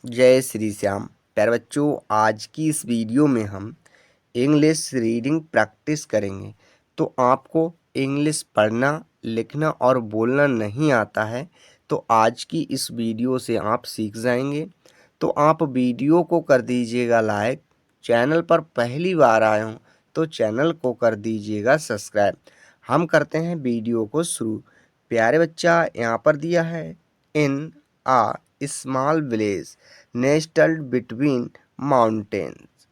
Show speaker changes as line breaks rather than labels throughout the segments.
जय श्री श्याम। प्यारे बच्चों, आज की इस वीडियो में हम इंग्लिश रीडिंग प्रैक्टिस करेंगे। तो आपको इंग्लिश पढ़ना, लिखना और बोलना नहीं आता है तो आज की इस वीडियो से आप सीख जाएंगे। तो आप वीडियो को कर दीजिएगा लाइक, चैनल पर पहली बार आए हों तो चैनल को कर दीजिएगा सब्सक्राइब। हम करते हैं वीडियो को शुरू। प्यारे बच्चा, यहाँ पर दिया है इन आ स्मॉल विलेज नेस्टल्ड बिटवीन माउंटेन्स।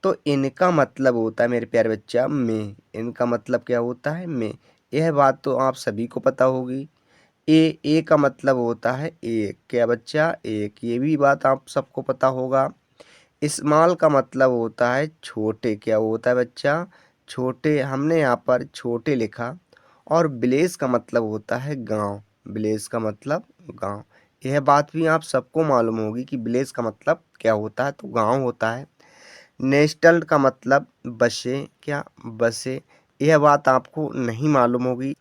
तो इनका मतलब होता है मेरे प्यारे बच्चा में। इनका मतलब क्या होता है? में। यह बात तो आप सभी को पता होगी। ए का मतलब होता है एक। क्या बच्चा? एक। ये भी बात आप सबको पता होगा। स्मॉल का मतलब होता है छोटे। क्या होता है बच्चा? छोटे। हमने यहाँ पर छोटे लिखा। और विलेज का मतलब होता है गांव। विलेज का मतलब गांव। यह बात भी आप सबको मालूम होगी कि विलेज का मतलब क्या होता है, तो गांव होता है। नेस्टल्ड का मतलब बसे। क्या? बसे। यह बात आपको नहीं मालूम होगी,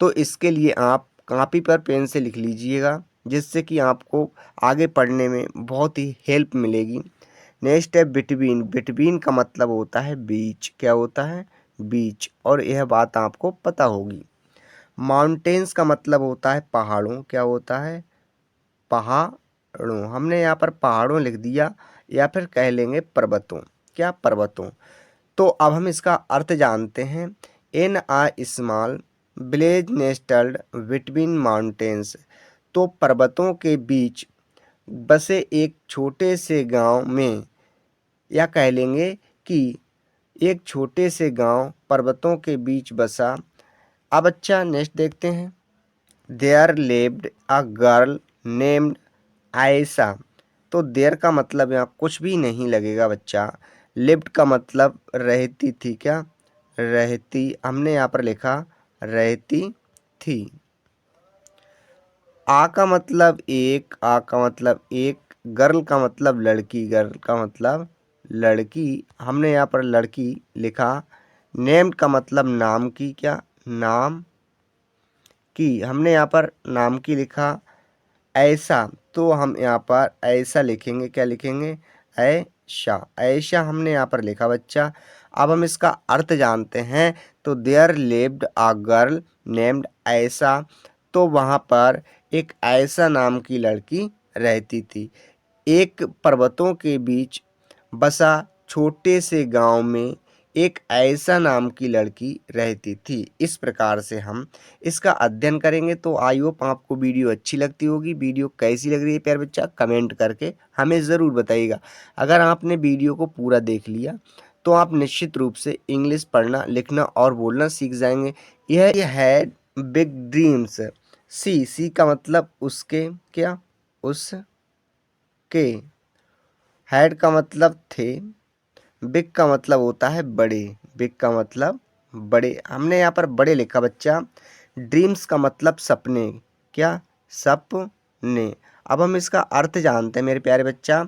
तो इसके लिए आप कॉपी पर पेन से लिख लीजिएगा, जिससे कि आपको आगे पढ़ने में बहुत ही हेल्प मिलेगी। नेक्स्ट है बिटवीन। बिटवीन का मतलब होता है बीच। क्या होता है? बीच। और यह बात आपको पता होगी। माउंटेन्स का मतलब होता है पहाड़ों। क्या होता है? पहाड़ों। हमने यहाँ पर पहाड़ों लिख दिया, या फिर कह लेंगे पर्वतों। क्या? पर्वतों। तो अब हम इसका अर्थ जानते हैं। इन आ स्मॉल विलेज नेस्टल्ड बिटवीन माउंटेन्स। तो पर्वतों के बीच बसे एक छोटे से गांव में, या कह लेंगे कि एक छोटे से गांव पर्वतों के बीच बसा। अब अच्छा, नेक्स्ट देखते हैं। There lived a girl named Ayesha. तो देयर का मतलब यहाँ कुछ भी नहीं लगेगा बच्चा। लिव्ड का मतलब रहती थी। क्या? रहती। हमने यहाँ पर लिखा रहती थी। आ का मतलब एक। आ का मतलब एक। गर्ल का मतलब लड़की। गर्ल का मतलब लड़की। हमने यहाँ पर लड़की लिखा। नेम्ड का मतलब नाम की। क्या? नाम की। हमने यहाँ पर नाम की लिखा। ऐसा, तो हम यहाँ पर ऐसा लिखेंगे। क्या लिखेंगे? ऐशा। ऐशा हमने यहाँ पर लिखा बच्चा। अब हम इसका अर्थ जानते हैं। तो there lived a girl named ऐसा। तो वहाँ पर एक ऐसा नाम की लड़की रहती थी। एक पर्वतों के बीच बसा छोटे से गांव में एक ऐसा नाम की लड़की रहती थी। इस प्रकार से हम इसका अध्ययन करेंगे। तो आई होप आपको वीडियो अच्छी लगती होगी। वीडियो कैसी लग रही है प्यारे बच्चा, कमेंट करके हमें ज़रूर बताइएगा। अगर आपने वीडियो को पूरा देख लिया तो आप निश्चित रूप से इंग्लिश पढ़ना, लिखना और बोलना सीख जाएंगे। यह है बिग ड्रीम्स। सी का मतलब उसके। क्या? उसके। हैड का मतलब थे। बिग का मतलब होता है बड़े। बिग का मतलब बड़े। हमने यहाँ पर बड़े लिखा बच्चा। ड्रीम्स का मतलब सपने। क्या? सपने। अब हम इसका अर्थ जानते हैं मेरे प्यारे बच्चा।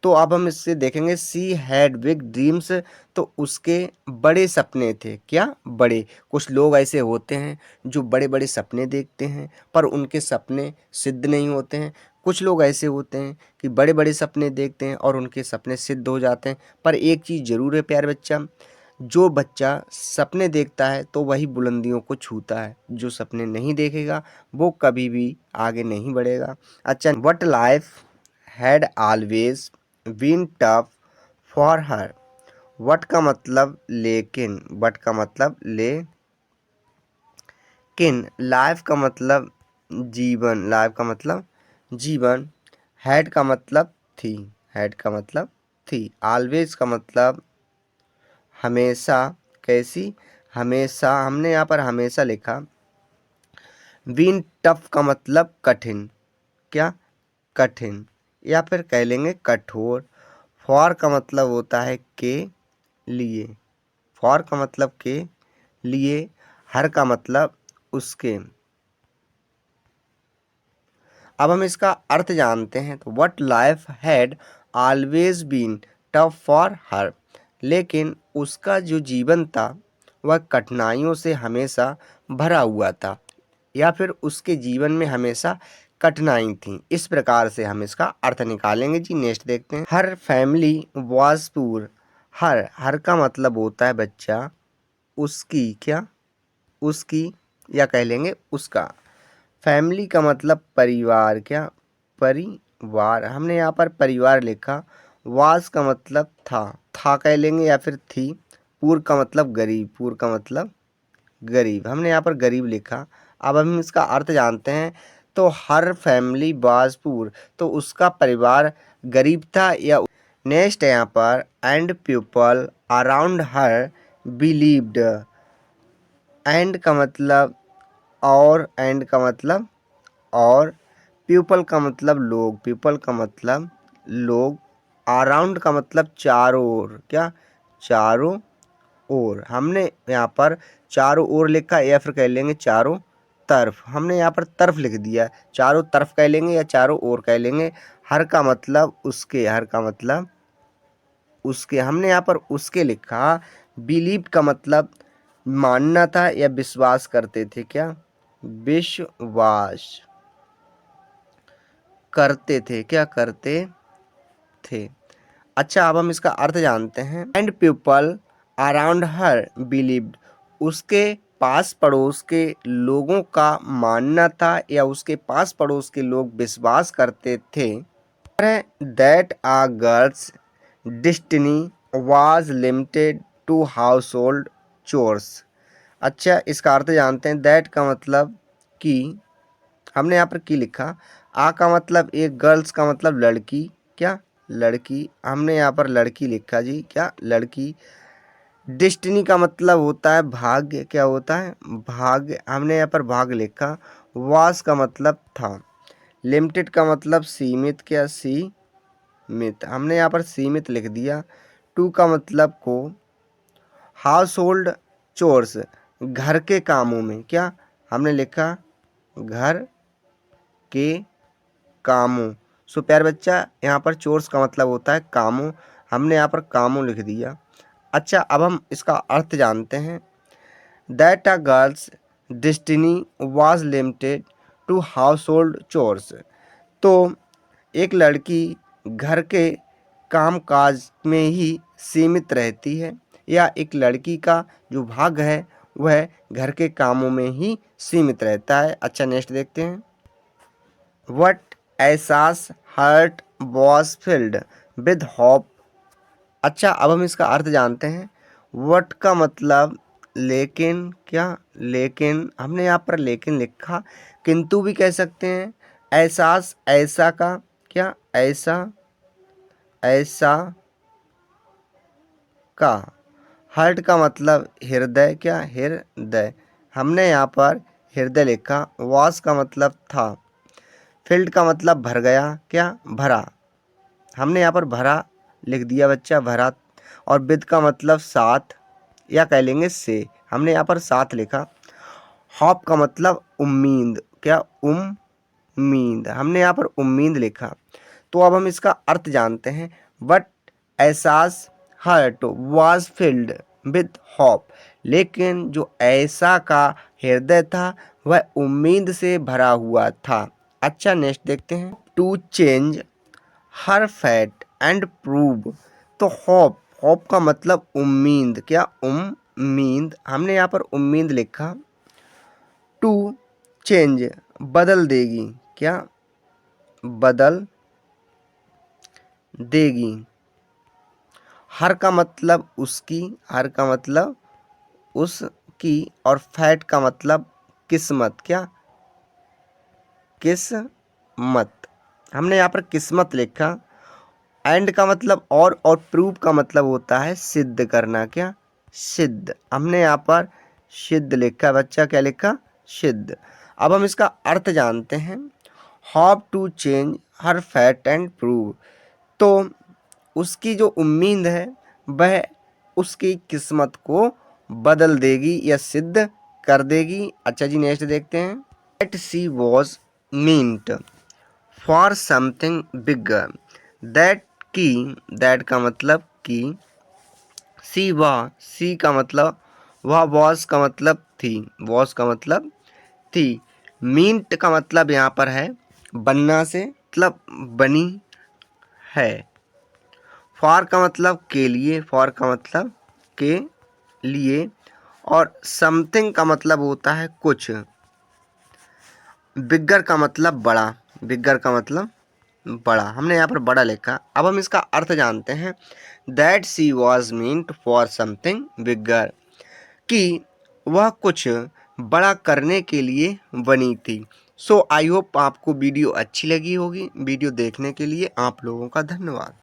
तो अब हम इससे देखेंगे। She had big dreams. तो उसके बड़े सपने थे। क्या? बड़े। कुछ लोग ऐसे होते हैं जो बड़े बड़े सपने देखते हैं, पर उनके सपने सिद्ध नहीं होते हैं। कुछ लोग ऐसे होते हैं कि बड़े बड़े सपने देखते हैं और उनके सपने सिद्ध हो जाते हैं। पर एक चीज़ ज़रूर है प्यारे बच्चा, जो बच्चा सपने देखता है तो वही बुलंदियों को छूता है। जो सपने नहीं देखेगा वो कभी भी आगे नहीं बढ़ेगा। अच्छा, what life had always been tough for her. What का मतलब लेकिन। वट का मतलब लेकिन। लाइफ का मतलब जीवन। लाइफ का मतलब जीवन। हैड का मतलब थी। हैड का मतलब थी। ऑलवेज का मतलब हमेशा। कैसी? हमेशा। हमने यहाँ पर हमेशा लिखा। बीन टफ का मतलब कठिन। क्या? कठिन, या फिर कह लेंगे कठोर। फॉर का मतलब होता है के लिए। फॉर का मतलब के लिए। हर का मतलब उसके। अब हम इसका अर्थ जानते हैं। तो what life had always been tough for her. लेकिन उसका जो जीवन था वह कठिनाइयों से हमेशा भरा हुआ था, या फिर उसके जीवन में हमेशा कठिनाई थी। इस प्रकार से हम इसका अर्थ निकालेंगे जी। नेक्स्ट देखते हैं। हर फैमिली वाज पुअर। हर का मतलब होता है बच्चा उसकी, क्या उसकी, या कह लेंगे उसका। फैमिली का मतलब परिवार, क्या परिवार। हमने यहाँ पर परिवार लिखा। वास का मतलब था कह लेंगे या फिर थी। पूर का मतलब गरीब, पूर का मतलब गरीब। हमने यहाँ पर गरीब लिखा। अब हम इसका अर्थ जानते हैं। तो हर फैमिली वाज पुअर, तो उसका परिवार गरीब था या। नेक्स्ट है यहाँ पर and people around her believed. And का मतलब और, एंड का मतलब और, पीपल का मतलब लोग, पीपल का मतलब लोग, अराउंड का मतलब चारों ओर, क्या चारों ओर। हमने यहाँ पर चारों ओर लिखा या फिर कह लेंगे चारों तरफ। हमने यहाँ पर तरफ लिख दिया, चारों तरफ कह लेंगे या चारों ओर कह लेंगे। हर का मतलब उसके, हर का मतलब उसके। हमने यहाँ पर उसके लिखा। बिलीव का मतलब मानना था या विश्वास करते थे, क्या विश्वास करते थे, क्या करते थे। अच्छा, अब हम इसका अर्थ जानते हैं। And people around her believed, उसके पास पड़ोस के लोगों का मानना था या उसके पास पड़ोस के लोग विश्वास करते थे that a girl's destiny was limited to household chores. अच्छा, इसका अर्थ जानते हैं। दैट का मतलब कि, हमने यहाँ पर की लिखा। आ का मतलब एक, गर्ल्स का मतलब लड़की, क्या लड़की। हमने यहाँ पर लड़की लिखा जी, क्या लड़की। डेस्टिनी का मतलब होता है भाग्य, क्या होता है भाग्य। हमने यहाँ पर भाग्य लिखा। वास का मतलब था। लिमिटेड का मतलब सीमित, क्या सीमित। हमने यहाँ पर सीमित लिख दिया। टू का मतलब को। हाउस होल्ड चोर्स, घर के कामों में, क्या हमने लिखा घर के कामों। सो प्यार बच्चा, यहाँ पर चोर्स का मतलब होता है कामों। हमने यहाँ पर कामों लिख दिया। अच्छा, अब हम इसका अर्थ जानते हैं। That a girl's destiny was limited to household chores, तो एक लड़की घर के काम काज में ही सीमित रहती है या एक लड़की का जो भाग्य है वह घर के कामों में ही सीमित रहता है। अच्छा, नेक्स्ट देखते हैं। वट एहसास heart was filled with hope. अच्छा, अब हम इसका अर्थ जानते हैं। वट का मतलब लेकिन, क्या लेकिन। हमने यहाँ पर लेकिन लिखा, किंतु भी कह सकते हैं। एहसास ऐसा का, क्या ऐसा, ऐसा का। हर्ट का मतलब हृदय, क्या हृदय। हमने यहाँ पर हृदय लिखा। वॉस का मतलब था। फिल्ड का मतलब भर गया, क्या भरा। हमने यहाँ पर भरा लिख दिया बच्चा, भरा। और विद का मतलब साथ या कह लेंगे से। हमने यहाँ पर साथ लिखा। हॉप का मतलब उम्मीद, क्या उम्मीद। हमने यहाँ पर उम्मीद लिखा। तो अब हम इसका अर्थ जानते हैं। बट एहसास heart was filled with hope, लेकिन जो ऐसा का हृदय था वह उम्मीद से भरा हुआ था। अच्छा, नेक्स्ट देखते हैं। To change her fate and prove, तो होप का मतलब उम्मीद, क्या उम्मीद। हमने यहाँ पर उम्मीद लिखा। टू चेंज बदल देगी, क्या बदल देगी। हर का मतलब उसकी, हर का मतलब उसकी। और फैट का मतलब किस्मत, क्या किस्मत। हमने यहाँ पर किस्मत लिखा। एंड का मतलब और प्रूव का मतलब होता है सिद्ध करना, क्या सिद्ध। हमने यहाँ पर सिद्ध लिखा बच्चा, क्या लिखा सिद्ध। अब हम इसका अर्थ जानते हैं। Hope to change her fate and prove, तो उसकी जो उम्मीद है वह उसकी किस्मत को बदल देगी या सिद्ध कर देगी। अच्छा जी, नेक्स्ट देखते हैं। That she was meant for something bigger. That की, दैट का मतलब की। सी वह, सी का मतलब वह। वॉज का मतलब थी, वॉज का मतलब थी। मींट का मतलब यहाँ पर है बनना से मतलब बनी है। फॉर का मतलब के लिए, फॉर का मतलब के लिए, और समथिंग का मतलब होता है कुछ। बिगर का मतलब बड़ा, बिगर का मतलब बड़ा, हमने यहाँ पर बड़ा लिखा। अब हम इसका अर्थ जानते हैं। That she was meant for something बिगर, कि वह कुछ बड़ा करने के लिए बनी थी। सो आई होप आपको वीडियो अच्छी लगी होगी। वीडियो देखने के लिए आप लोगों का धन्यवाद।